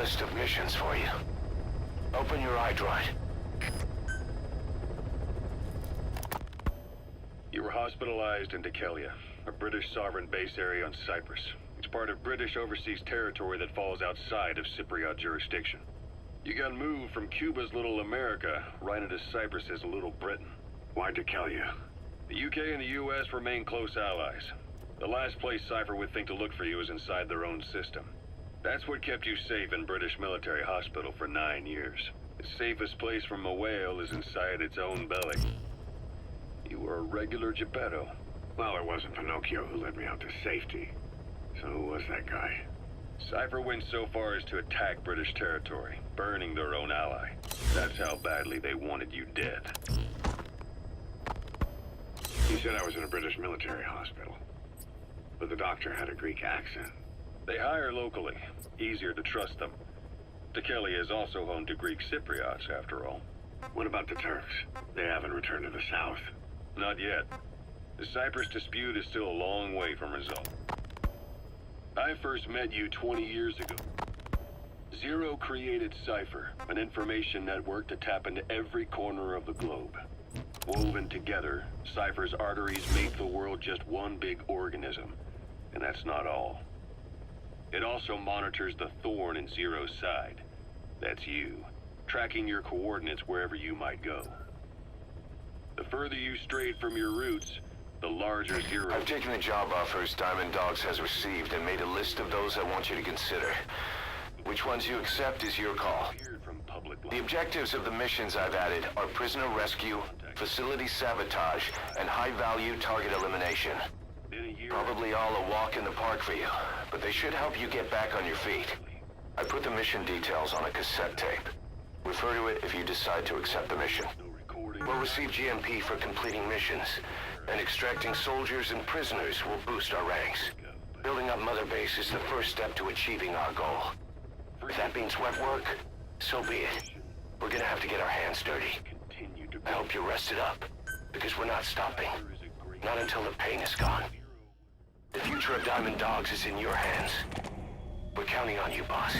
list of missions for you. Open your iDroid. You were hospitalized in Dikelia, a British sovereign base area on Cyprus. It's part of British overseas territory that falls outside of Cypriot jurisdiction. You got moved from Cuba's Little America right into Cyprus's Little Britain. Why Dikelia? The UK and the US remain close allies. The last place Cypher would think to look for you is inside their own system. That's what kept you safe in British military hospital for 9 years. The safest place from a whale is inside its own belly. You were a regular Geppetto. Well, it wasn't Pinocchio who led me out to safety. So who was that guy? Cypher went so far as to attack British territory, burning their own ally. That's how badly they wanted you dead. You said I was in a British military hospital. But the doctor had a Greek accent. They hire locally. Easier to trust them. Dikelia is also home to Greek Cypriots, after all. What about the Turks? They haven't returned to the south. Not yet. The Cyprus dispute is still a long way from resolve. I first met you 20 years ago. Zero created Cypher, an information network to tap into every corner of the globe. Woven together, Cypher's arteries make the world just one big organism. And that's not all. It also monitors the thorn in Zero's side. That's you, tracking your coordinates wherever you might go. The further you strayed from your roots, the larger Zero... I've taken the job offers Diamond Dogs has received and made a list of those I want you to consider. Which ones you accept is your call. The objectives of the missions I've added are prisoner rescue, facility sabotage, and high-value target elimination. Probably all a walk in the park for you, but they should help you get back on your feet. I put the mission details on a cassette tape. Refer to it if you decide to accept the mission. We'll receive GMP for completing missions, and extracting soldiers and prisoners will boost our ranks. Building up Mother Base is the first step to achieving our goal. If that means wet work, so be it. We're gonna have to get our hands dirty. I hope you're rested up, because we're not stopping. Not until the pain is gone. The future of Diamond Dogs is in your hands. We're counting on you, boss.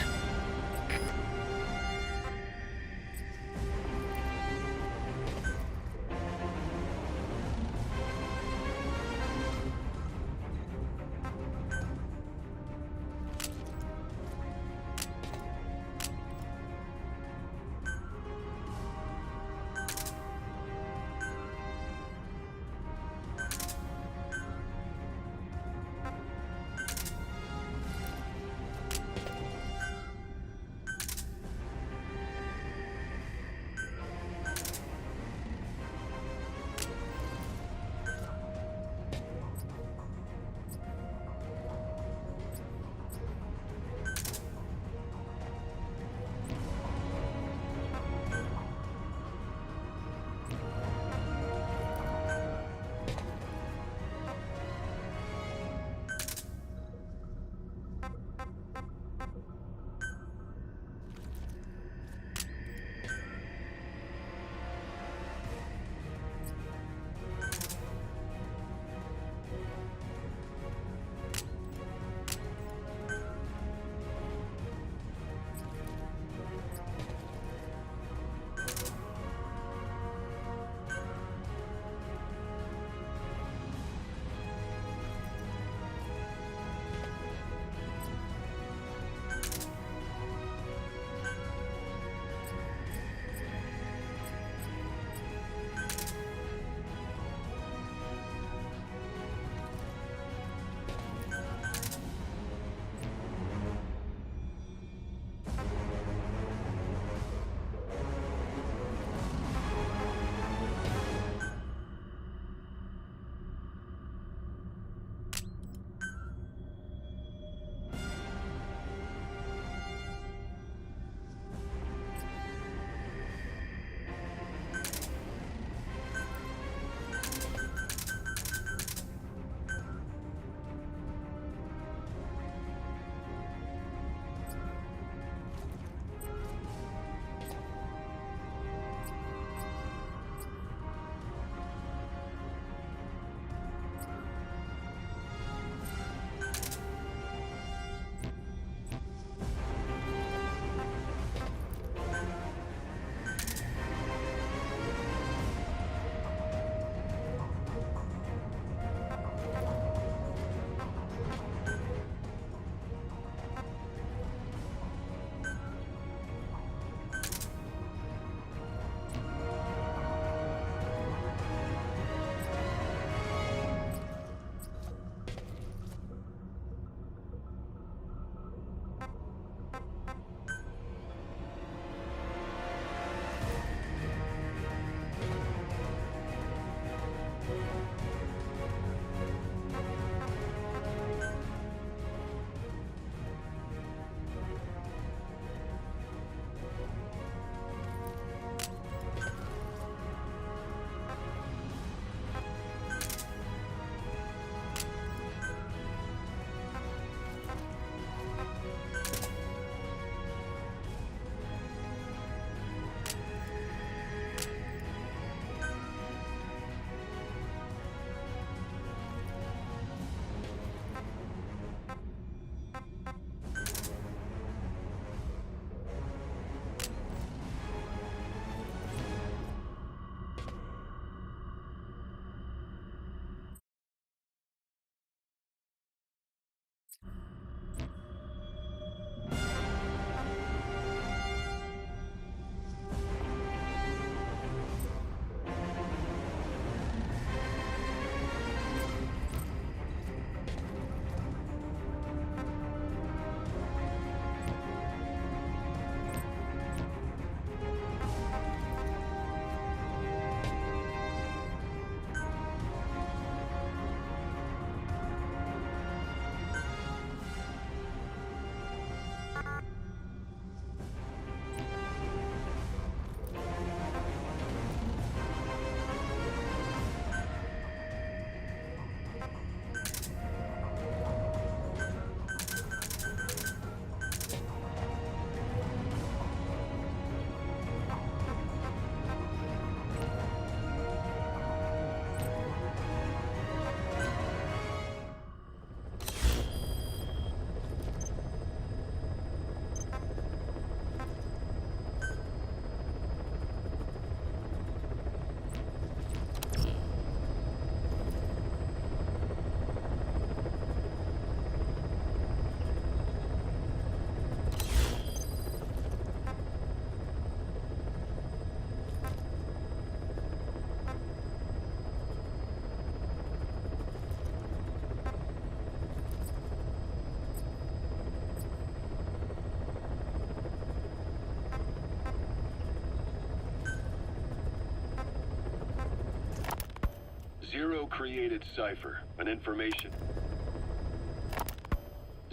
Zero created Cypher, an information...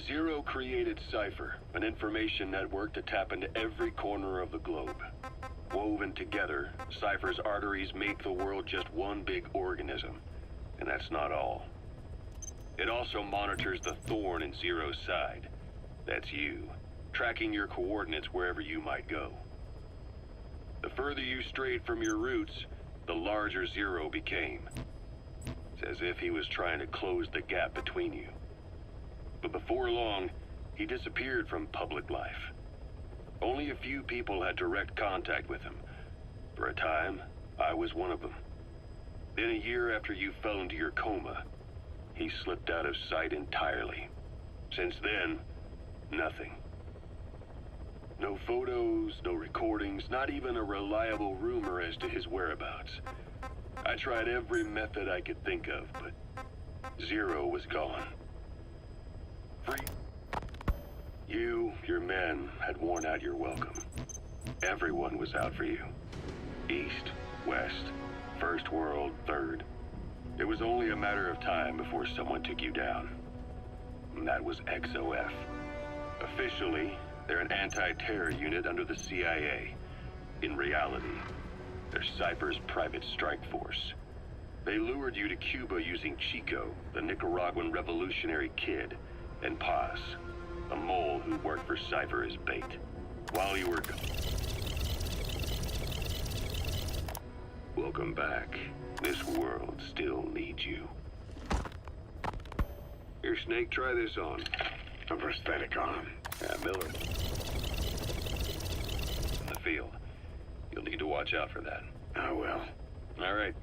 Zero created Cypher, an information network to tap into every corner of the globe. Woven together, Cypher's arteries make the world just one big organism. And that's not all. It also monitors the thorn in Zero's side. That's you, tracking your coordinates wherever you might go. The further you strayed from your roots, the larger Zero became. It's as if he was trying to close the gap between you. But before long, he disappeared from public life. Only a few people had direct contact with him. For a time, I was one of them. Then a year after you fell into your coma, he slipped out of sight entirely. Since then, nothing. No photos, no recordings, not even a reliable rumor as to his whereabouts. I tried every method I could think of, but Zero was gone. Free. You, your men, had worn out your welcome. Everyone was out for you. East, West, First World, Third. It was only a matter of time before someone took you down. And that was XOF. Officially, they're an anti-terror unit under the CIA. In reality, they're Cypher's private strike force. They lured you to Cuba using Chico, the Nicaraguan revolutionary kid, and Paz, a mole who worked for Cypher as bait. While you were welcome back. This world still needs you. Here, Snake, try this on. A prosthetic arm. Yeah, Miller. In the field. You'll need to watch out for that. I will. All right.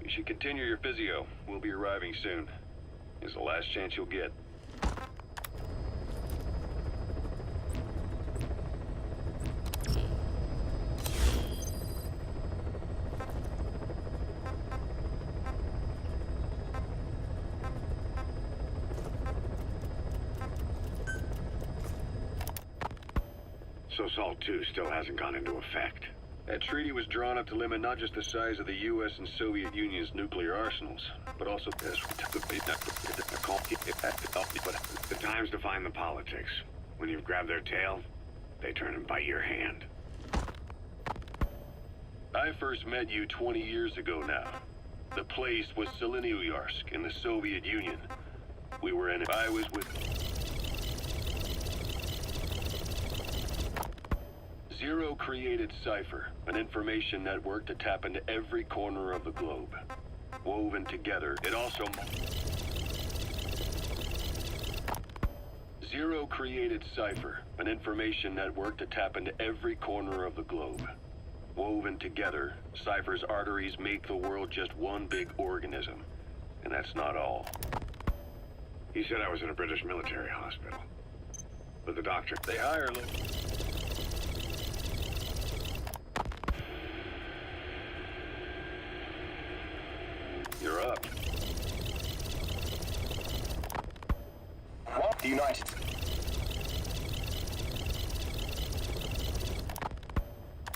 You should continue your physio. We'll be arriving soon. It's the last chance you'll get. So SALT 2 still hasn't gone into effect. That treaty was drawn up to limit not just the size of the U.S. and Soviet Union's nuclear arsenals, but also this. The times define the politics. When you've grabbed their tail, they turn and bite your hand. I first met you 20 years ago now. The place was Selenouyarsk in the Soviet Union. We were in it. I was with... Zero created Cypher, an information network to tap into every corner of the globe. Woven together, it also... Zero created Cypher, an information network to tap into every corner of the globe. Woven together, Cypher's arteries make the world just one big organism. And that's not all. He said I was in a British military hospital. But the doctor... They hire... You're up. What? The United...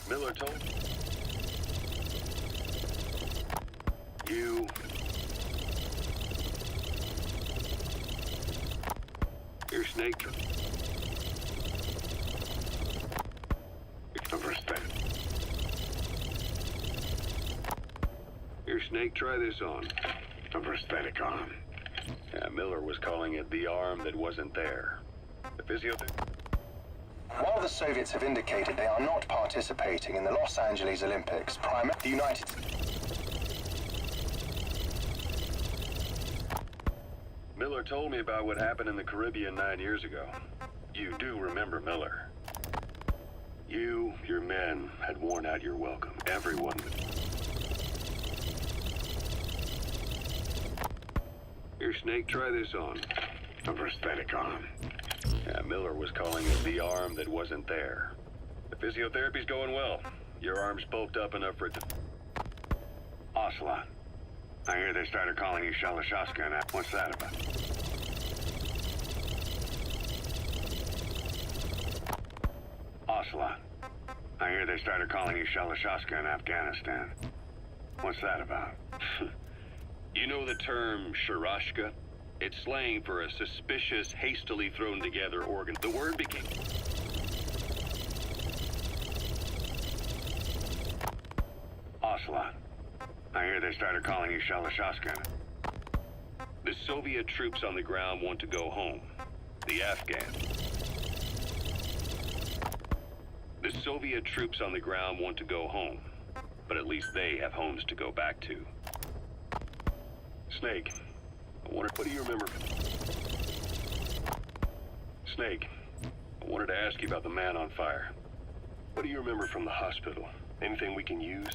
Miller told you... Your Snake... A prosthetic. Your Snake, try this on. A prosthetic arm. Yeah, Miller was calling it the arm that wasn't there. The physiotherapist... While the Soviets have indicated they are not participating in the Los Angeles Olympics, the United... Miller told me about what happened in the Caribbean 9 years ago. You do remember Miller. You, your men, had worn out your welcome. Everyone would... Your Snake, try this on. A prosthetic arm. Yeah, Miller was calling it the arm that wasn't there. The physiotherapy's going well. Your arm's bulked up enough for it to... Ocelot. I hear they started calling you Shalashashka now. What's that about? Ocelot. I hear they started calling you Shalashashka in Afghanistan. What's that about? You know the term sharashka? It's slang for a suspicious, hastily thrown together organ. The word became... Ocelot. I hear they started calling you Shalashaskan. The Soviet troops on the ground want to go home. The Afghans. The Soviet troops on the ground want to go home. But at least they have homes to go back to. Snake, what do you remember? Snake, I wanted to ask you about the man on fire. What do you remember from the hospital? Anything we can use?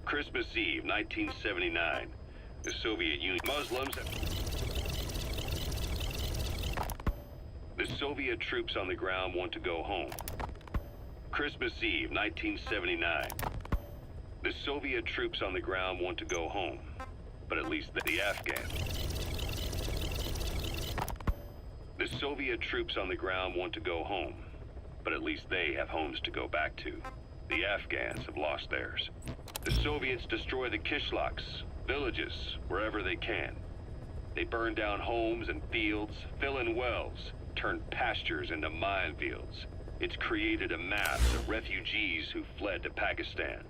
Christmas Eve, 1979. The Soviet Union. Muslims. The Soviet troops on the ground want to go home. Christmas Eve, 1979. The Soviet troops on the ground want to go home. But at least the Afghans. The Soviet troops on the ground want to go home. But at least they have homes to go back to. The Afghans have lost theirs. The Soviets destroy the kishlaks, villages, wherever they can. They burn down homes and fields, fill in wells, turn pastures into minefields. It's created a mass of refugees who fled to Pakistan.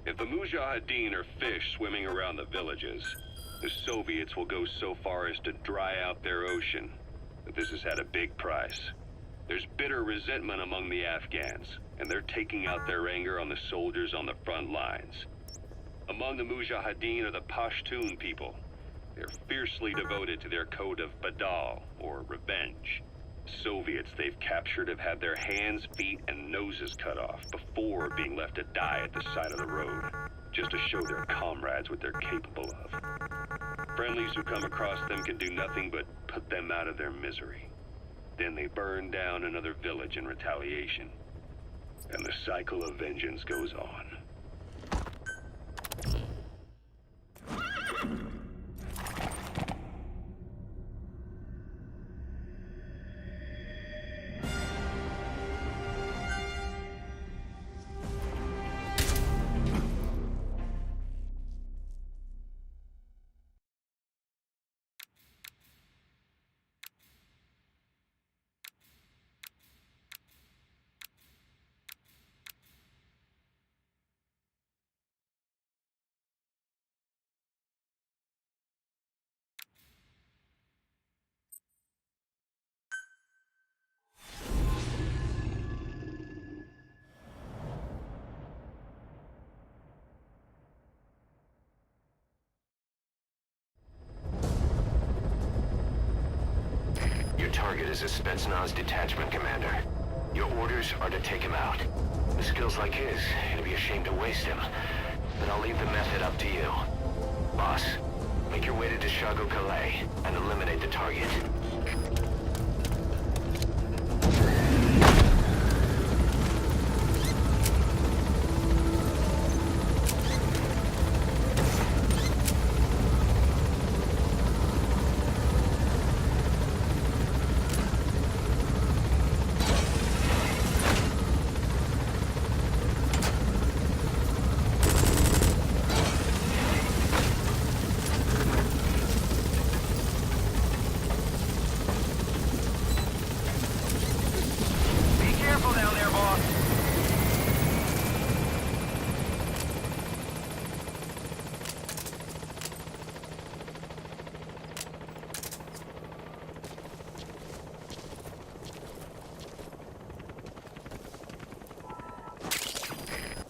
If the Mujahideen are fish swimming around the villages, the Soviets will go so far as to dry out their ocean. But this has had a big price. There's bitter resentment among the Afghans, and they're taking out their anger on the soldiers on the front lines. Among the Mujahideen are the Pashtun people. They're fiercely devoted to their code of Badal, or revenge. Soviets they've captured have had their hands, feet, and noses cut off before being left to die at the side of the road, just to show their comrades what they're capable of. Friendlies who come across them can do nothing but put them out of their misery. Then they burn down another village in retaliation. And the cycle of vengeance goes on. Your target is a Spetsnaz detachment commander. Your orders are to take him out. With skills like his, it'd be a shame to waste him. But I'll leave the method up to you. Boss, make your way to Deshago Calais and eliminate the target.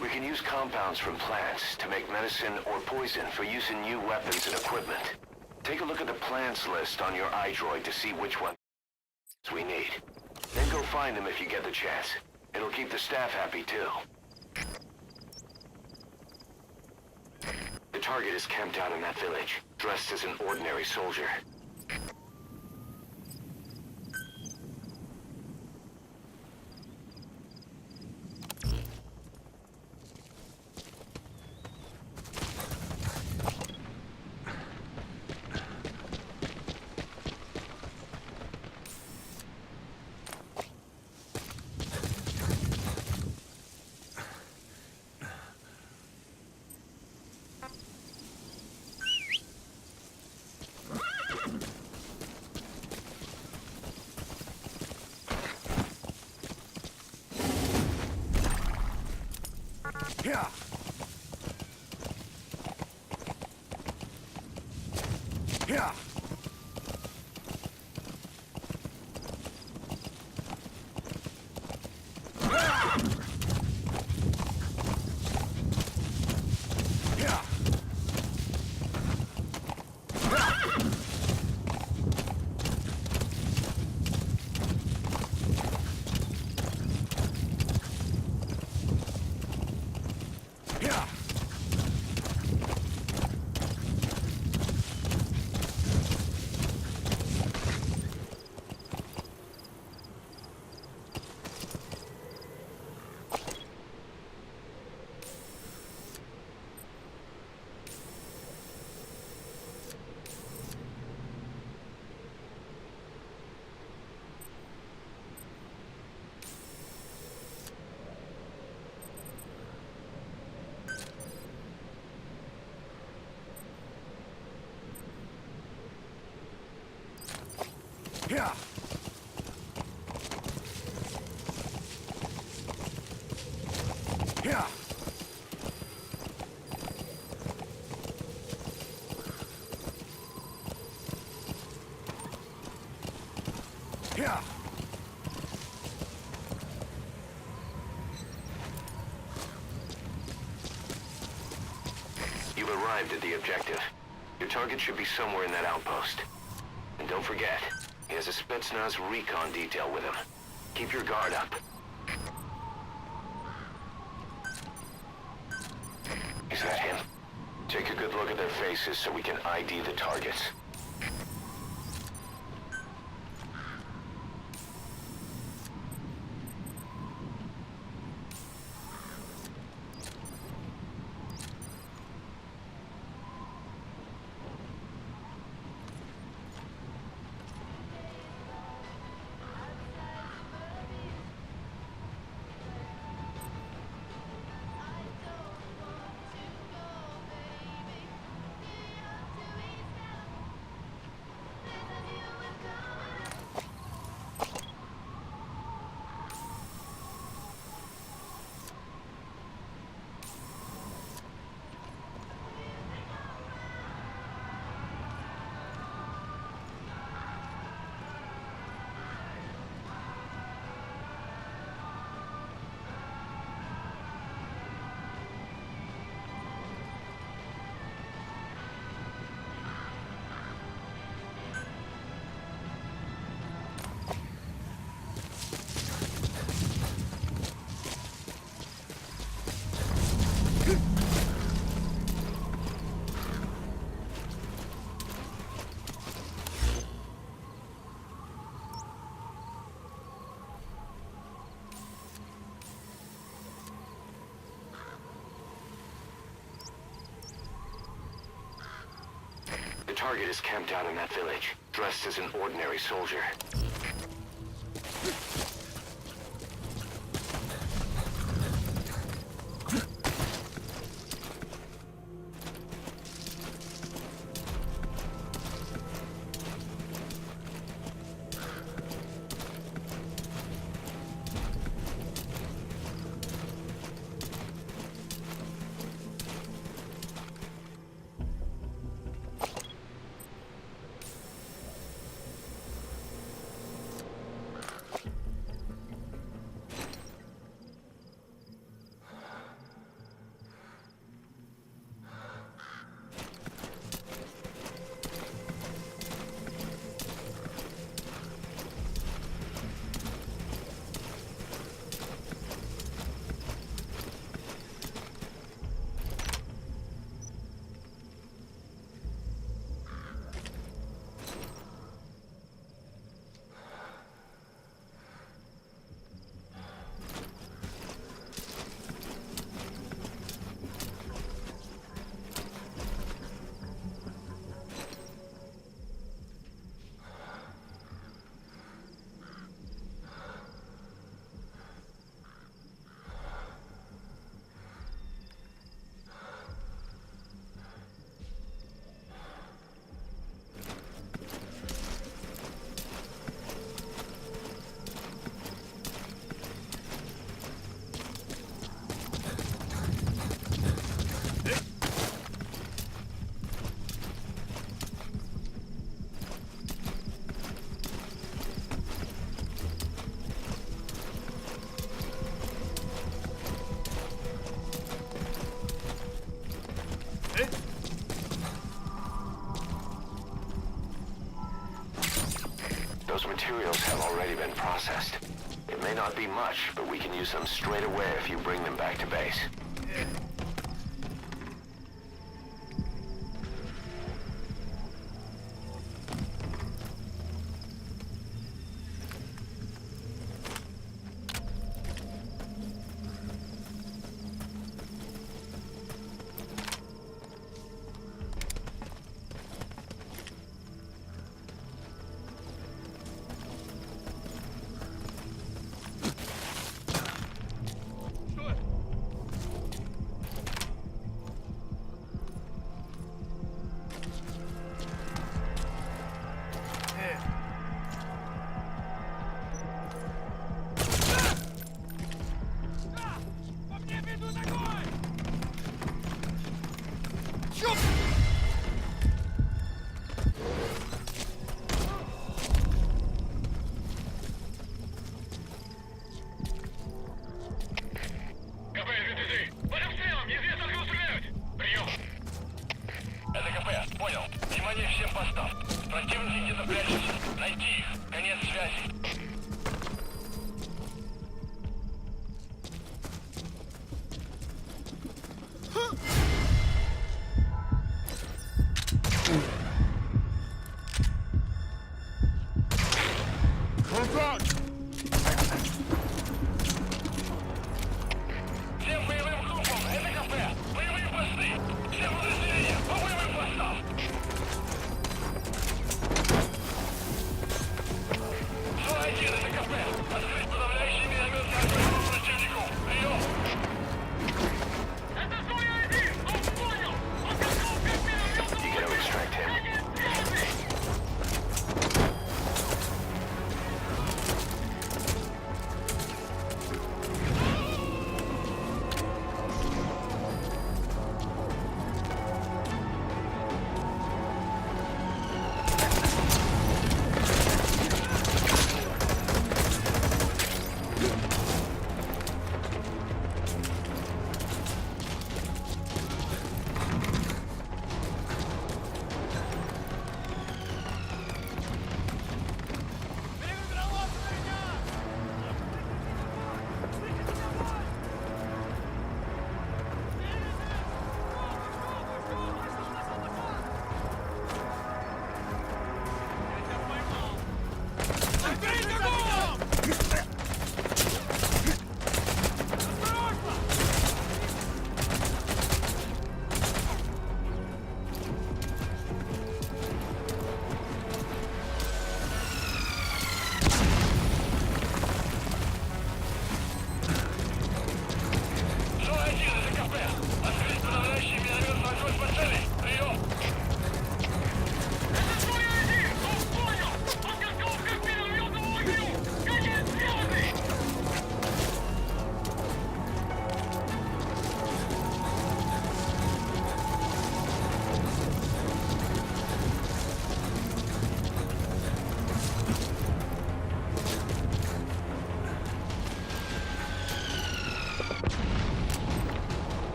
We can use compounds from plants to make medicine or poison for use in new weapons and equipment. Take a look at the plants list on your iDroid to see which ones we need. Then go find them if you get the chance. It'll keep the staff happy too. The target is camped out in that village, dressed as an ordinary soldier. Yeah. Yeah. Yeah. Yeah. Yeah. You've arrived at the objective. Your target should be somewhere in that outpost. And don't forget, he has a Spetsnaz recon detail with him. Keep your guard up. Is that him? Take a good look at their faces so we can ID the targets. The target is camped out in that village, dressed as an ordinary soldier. those materials have already been processed. It may not be much, but we can use them straight away if you bring them back to base. Shoot!